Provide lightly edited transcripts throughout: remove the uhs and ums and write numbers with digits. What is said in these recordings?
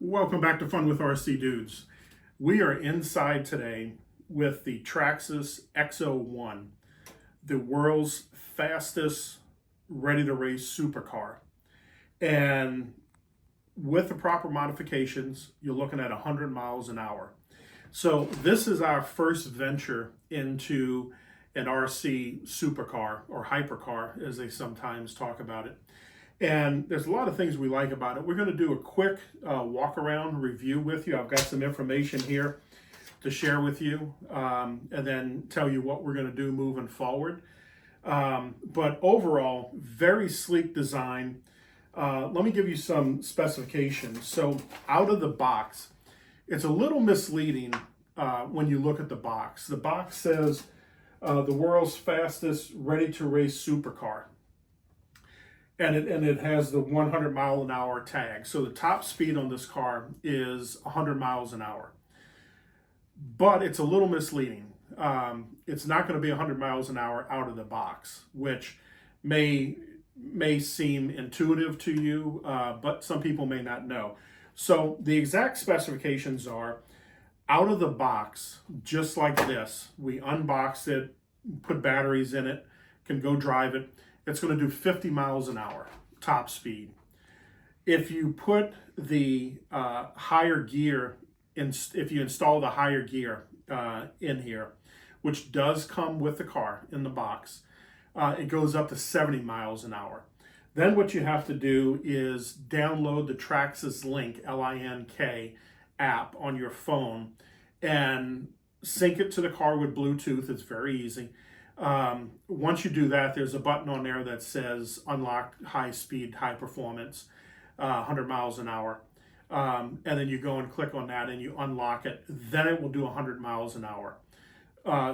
Welcome back to Fun with RC Dudes. We are inside today with the Traxxas XO1, the world's fastest ready-to-race supercar. And with the proper modifications, you're looking at 100 miles an hour. So this is our first venture into an RC supercar, or hypercar, as they sometimes talk about it. And there's a lot of things we like about it. We're going to do a quick walk-around review with you. I've got some information here to share with you, and then tell you what we're going to do moving forward. But overall, very sleek design. Let me give you some specifications. So out of the box, it's a little misleading when you look at the box. The box says the world's fastest ready-to-race supercar. And it has the 100 mile an hour tag. So the top speed on this car is 100 miles an hour. But it's a little misleading. It's not going to be 100 miles an hour out of the box, which may seem intuitive to you, but some people may not know. So the exact specifications are, out of the box, just like this, we unbox it, put batteries in it, can go drive it. It's going to do 50 miles an hour, top speed. If you put the higher gear, if you install the higher gear in here, which does come with the car in the box, it goes up to 70 miles an hour. Then what you have to do is download the Traxxas Link, L-I-N-K, app on your phone and sync it to the car with Bluetooth. It's very easy. Once you do that, there's a button on there that says unlock high speed, high performance, 100 miles an hour. And then you go and click on that and you unlock it. Then it will do 100 miles an hour.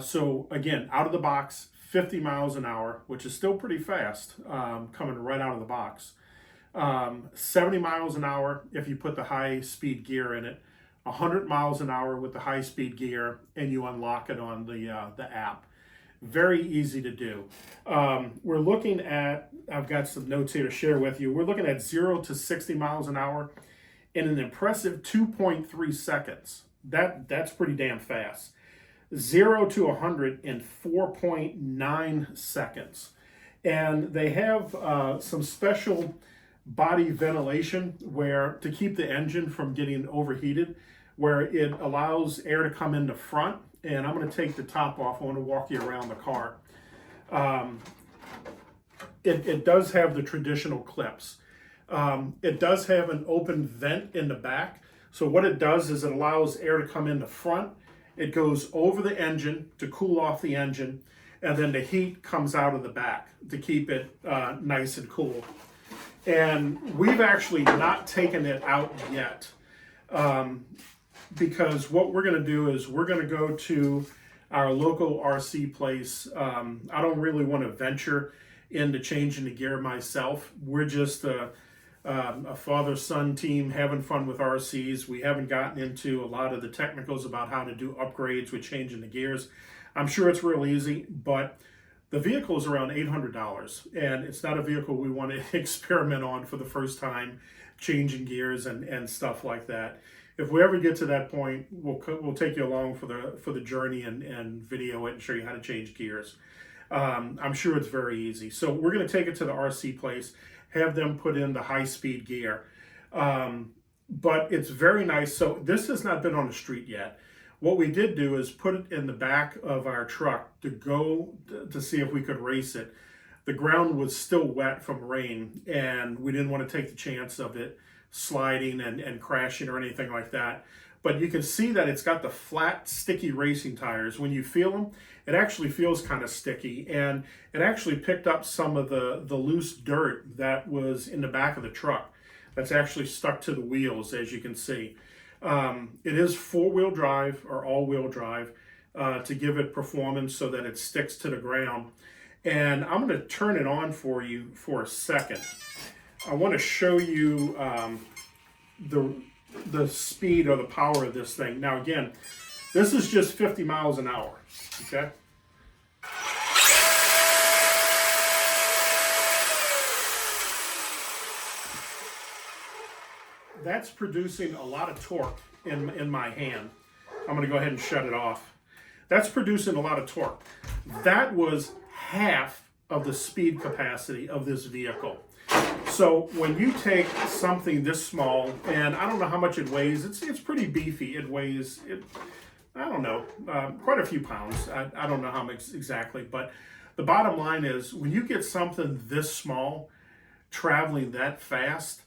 So again, out of the box, 50 miles an hour, which is still pretty fast, coming right out of the box. 70 miles an hour if you put the high speed gear in it, 100 miles an hour with the high speed gear, and you unlock it on the app. Very easy to do. We're looking at, I've got some notes here to share with you. We're looking at 0 to 60 miles an hour in an impressive 2.3 seconds. That's pretty damn fast. 0 to 100 in 4.9 seconds. And they have some special body ventilation where to keep the engine from getting overheated, where it allows air to come in the front. And I'm going to take the top off. I want to walk you around the car. It does have the traditional clips. It does have an open vent in the back. So what it does is it allows air to come in the front. It goes over the engine to cool off the engine. And then the heat comes out of the back to keep it nice and cool. And we've actually not taken it out yet. Because what we're going to do is we're going to go to our local RC place. I don't really want to venture into changing the gear myself. We're just a father-son team having fun with RCs. We haven't gotten into a lot of the technicals about how to do upgrades with changing the gears. I'm sure it's real easy, but the vehicle is around $800, and it's not a vehicle we want to experiment on for the first time, changing gears and stuff like that. If we ever get to that point, we'll take you along for the journey and video it and show you how to change gears. I'm sure it's very easy. So we're going to take it to the RC place, have them put in the high-speed gear. But it's very nice. So this has not been on the street yet. What we did do is put it in the back of our truck to go to see if we could race it. The ground was still wet from rain, and we didn't want to take the chance of it sliding and crashing or anything like that. But you can see that it's got the flat, sticky racing tires. When you feel them, it actually feels kind of sticky, and it actually picked up some of the loose dirt that was in the back of the truck that's actually stuck to the wheels, as you can see. It is four-wheel drive or all-wheel drive to give it performance so that it sticks to the ground. And I'm going to turn it on for you for a second. I want to show you the speed or the power of this thing. Now again, this is just 50 miles an hour, okay? that's producing a lot of torque in my hand. I'm going to go ahead and shut it off. That's producing a lot of torque. That was half of the speed capacity of this vehicle. So when you take something this small, and I don't know how much it weighs, it's pretty beefy. It weighs, I don't know, quite a few pounds. I don't know how much exactly, but the bottom line is when you get something this small traveling that fast,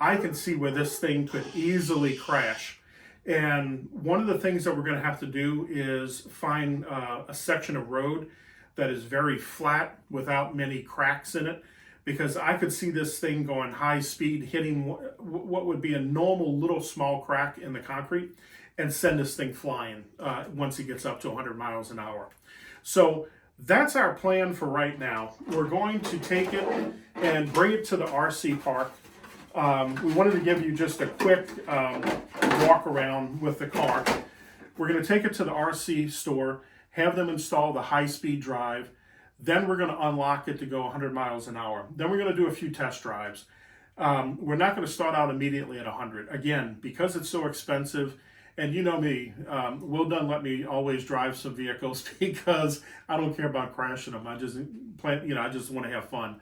I can see where this thing could easily crash. And one of the things that we're going to have to do is find a section of road that is very flat without many cracks in it, because I could see this thing going high speed, hitting what would be a normal little small crack in the concrete and send this thing flying once it gets up to 100 miles an hour. So that's our plan for right now. We're going to take it and bring it to the RC park. We wanted to give you just a quick walk around with the car. We're going to take it to the RC store, have them install the high-speed drive. Then we're going to unlock it to go 100 miles an hour. Then we're going to do a few test drives. We're not going to start out immediately at 100. Again, because it's so expensive, and you know me, Will Dunn let me always drive some vehicles because I don't care about crashing them. I just I just want to have fun.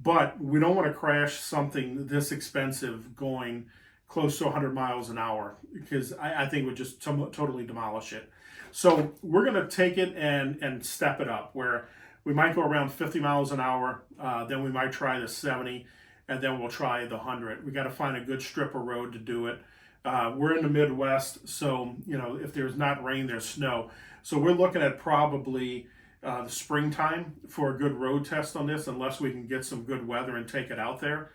But we don't want to crash something this expensive going close to 100 miles an hour, because I think it would just totally demolish it. So we're going to take it and step it up, where we might go around 50 miles an hour, then we might try the 70, and then we'll try the 100. We got to find a good strip of road to do it. We're in the Midwest, so if there's not rain, there's snow. So we're looking at probably the springtime for a good road test on this, unless we can get some good weather and take it out there.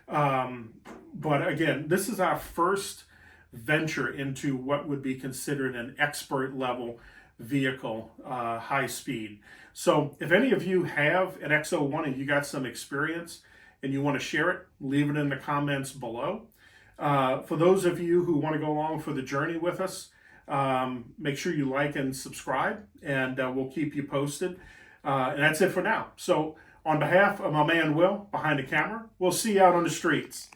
But again, this is our first venture into what would be considered an expert level vehicle, high speed. So if any of you have an XO1 and you got some experience and you want to share it, leave it in the comments below. For those of you who want to go along for the journey with us, make sure you like and subscribe, and we'll keep you posted. And that's it for now. So on behalf of my man Will behind the camera, we'll see you out on the streets.